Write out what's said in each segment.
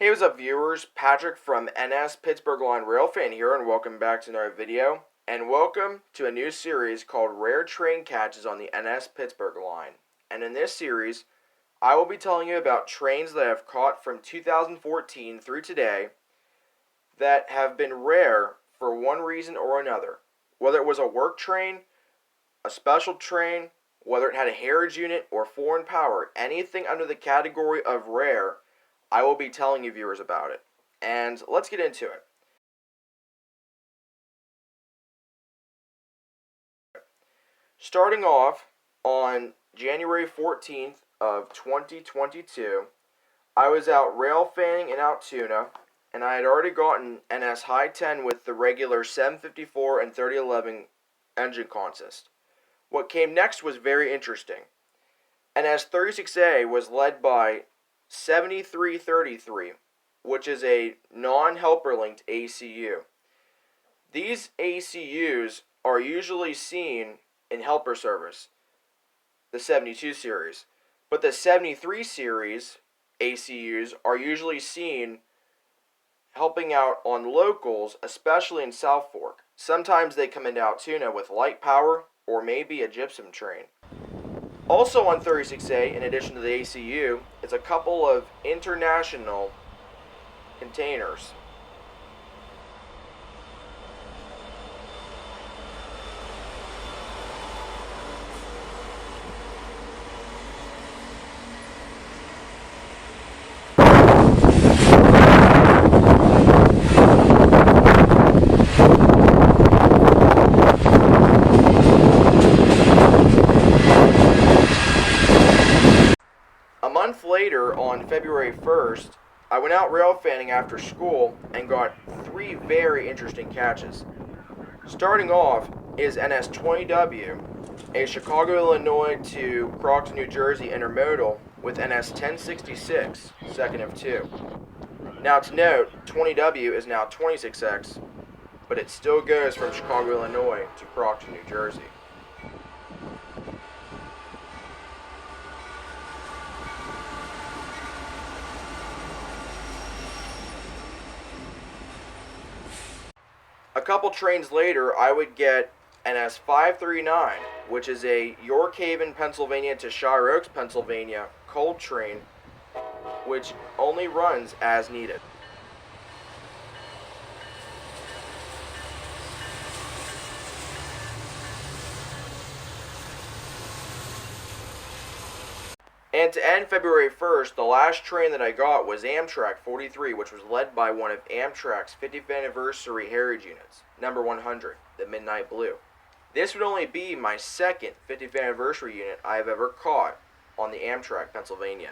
Hey, what's up viewers? Patrick from NS Pittsburgh Line Railfan here, and welcome back to another video. And welcome to a new series called Rare Train Catches on the NS Pittsburgh Line. And in this series, I will be telling you about trains that I've caught from 2014 through today that have been rare for one reason or another. Whether it was a work train, a special train, whether it had a heritage unit or foreign power, anything under the category of rare, I will be telling you viewers about it. And let's get into it. Starting off on January 14th of 2022, I was out rail fanning in Altoona, and I had already gotten NS High 10 with the regular 754 and 3011 engine consist. What came next was very interesting. NS 36A was led by 7333, which is a non-helper linked ACU. These ACUs are usually seen in helper service, the 72 series, but the 73 series ACUs are usually seen helping out on locals, especially in South Fork. Sometimes they come into Altoona with light power or maybe a gypsum train. Also on 36A, in addition to the ACU, is a couple of international containers. A month later, on February 1st, I went out rail fanning after school and got three very interesting catches. Starting off is NS-20W, a Chicago, Illinois to Crockton, New Jersey intermodal with NS-1066, second of two. Now to note, 20W is now 26X, but it still goes from Chicago, Illinois to Crockton, New Jersey. A couple trains later, I would get NS 539, which is a York Haven, Pennsylvania to Shire Oaks, Pennsylvania coal train, which only runs as needed. And to end February 1st, the last train that I got was Amtrak 43, which was led by one of Amtrak's 50th anniversary heritage units, number 100, the Midnight Blue. This would only be my second 50th anniversary unit I have ever caught on the Amtrak Pennsylvania.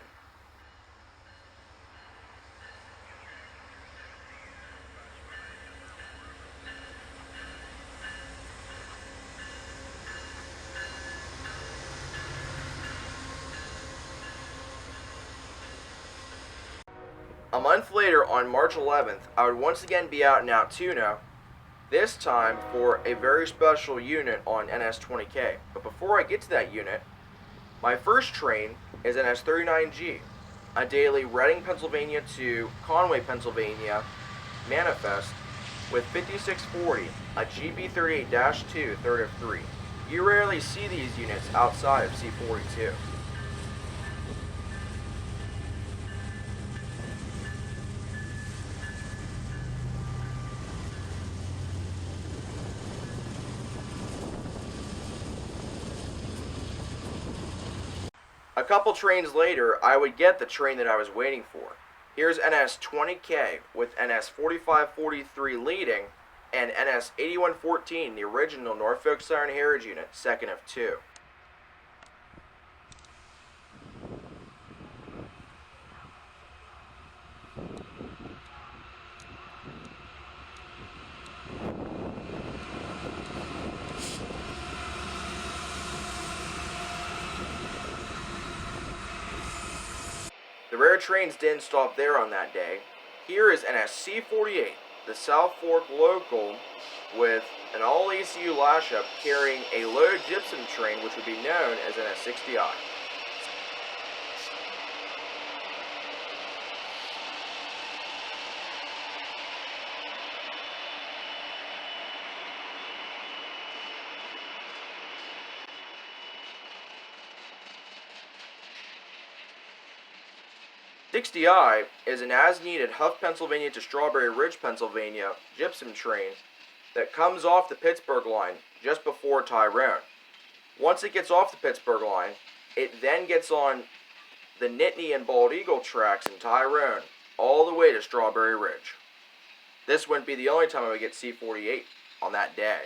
A month later, on March 11th, I would once again be out in Altoona, this time for a very special unit on NS-20K. But before I get to that unit, my first train is NS-39G, a daily Reading, Pennsylvania to Conway, Pennsylvania manifest with 5640, a GB38-2, third of three. You rarely see these units outside of C42. A couple trains later, I would get the train that I was waiting for. Here's NS-20K with NS-4543 leading and NS-8114, the original Norfolk Southern Heritage Unit, second of two. The rare trains didn't stop there on that day. Here is NS-C48, the South Fork local with an all-ECU lash-up carrying a loaded gypsum train, which would be known as 60I is an as-needed Huff, Pennsylvania to Strawberry Ridge, Pennsylvania gypsum train that comes off the Pittsburgh line just before Tyrone. Once it gets off the Pittsburgh line, it then gets on the Nittany and Bald Eagle tracks in Tyrone all the way to Strawberry Ridge. This wouldn't be the only time I would get C48 on that day.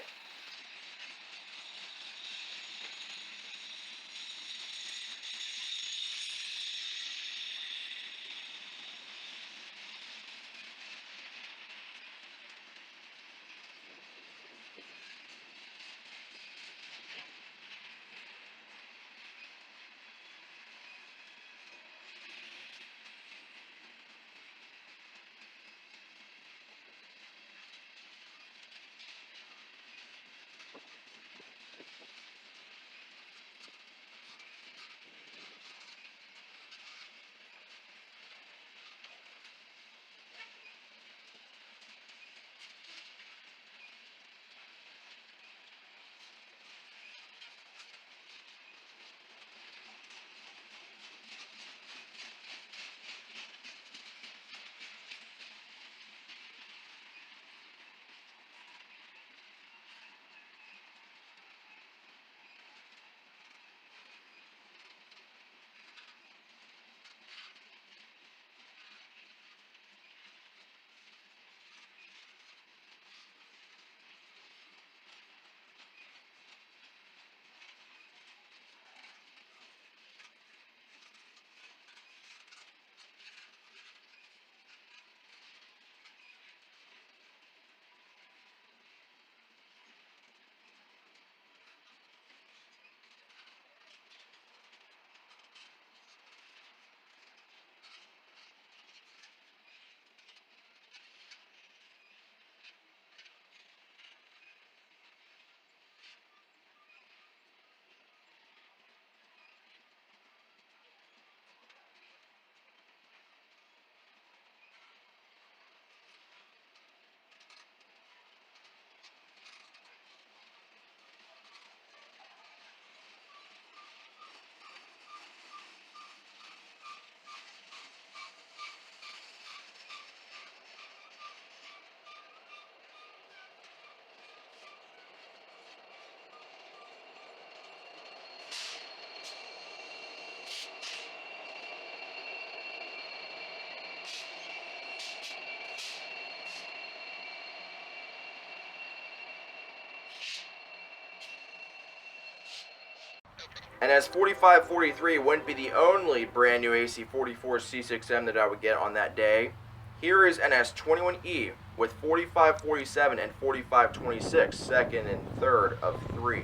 And as 4543 wouldn't be the only brand new AC44 C6M that I would get on that day, here is NS21E with 4547 and 4526, second and third of 3.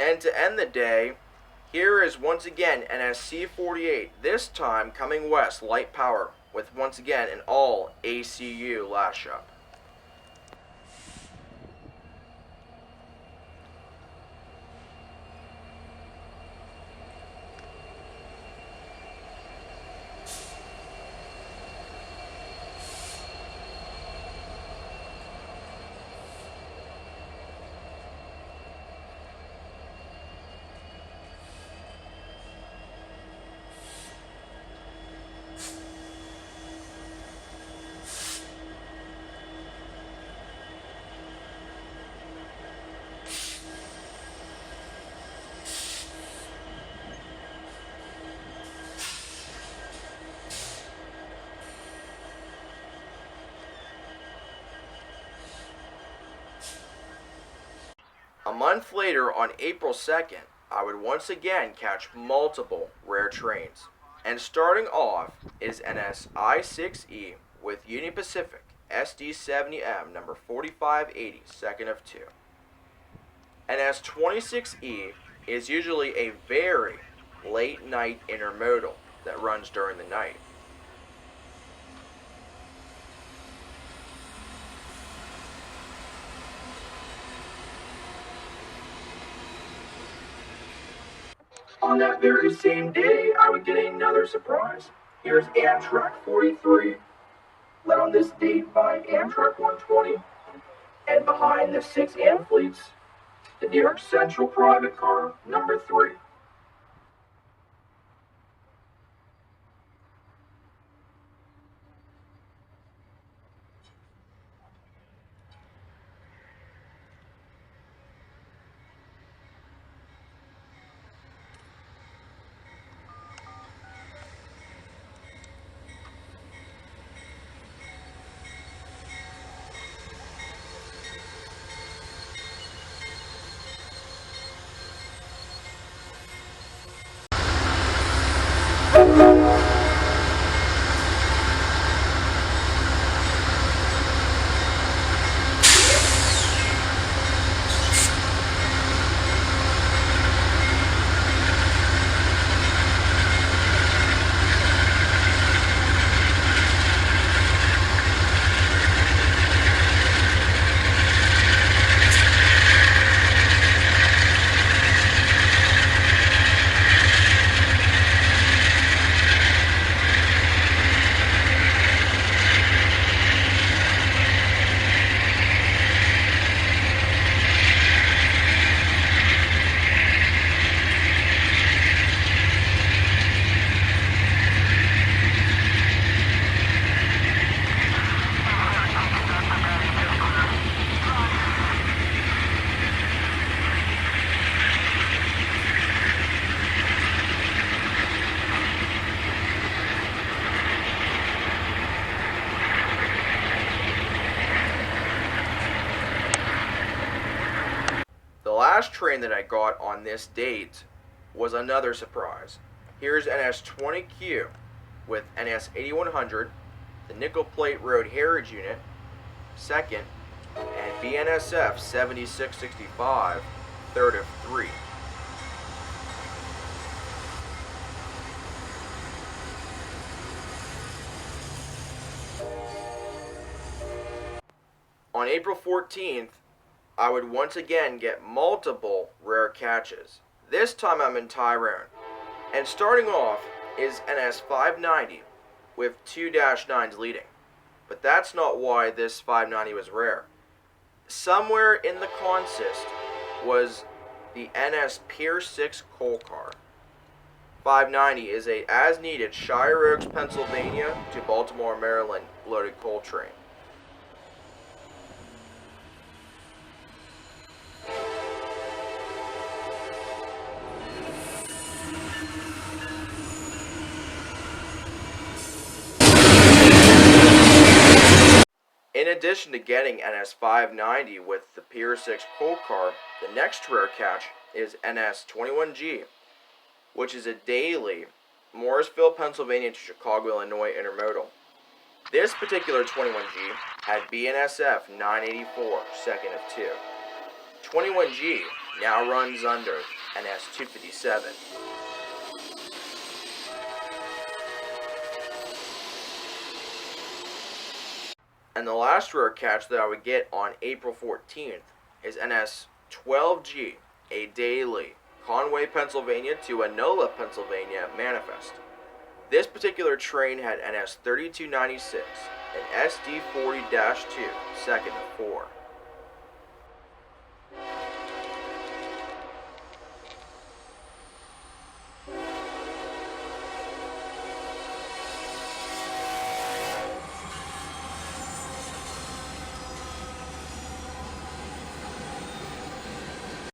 And to end the day, here is once again NSC48, this time coming west, light power, with once again an all ACU lash up. A month later, on April 2nd, I would once again catch multiple rare trains. And starting off is NS I6E with Union Pacific SD70M number 4580, second of 2. NS 26E is usually a very late night intermodal that runs during the night. On that very same day, I would get another surprise. Here's Amtrak 43 led on this date by Amtrak 120, and behind the 6 amphitheats, the New York Central private car number 3. The last train that I got on this date was another surprise. Here's NS20Q with NS 8100, the Nickel Plate Road Heritage Unit, 2nd, and BNSF 7665, 3rd of 3. On April 14th, I would once again get multiple rare catches. This time I'm in Tyrone. And starting off is NS 590 with 2-9s leading. But that's not why this 590 was rare. Somewhere in the consist was the NS Pier 6 coal car. 590 is a as-needed Shire Oaks, Pennsylvania to Baltimore, Maryland loaded coal train. In addition to getting NS 590 with the Pier 6 coal car, the next rare catch is NS 21G, which is a daily Morrisville, Pennsylvania to Chicago, Illinois intermodal. This particular 21G had BNSF 984, 2nd of 2. 21G now runs under NS 257. And the last rare catch that I would get on April 14th is NS 12G, a daily Conway, Pennsylvania to Enola, Pennsylvania manifest. This particular train had NS 3296 and SD 40-2, 2nd of 4.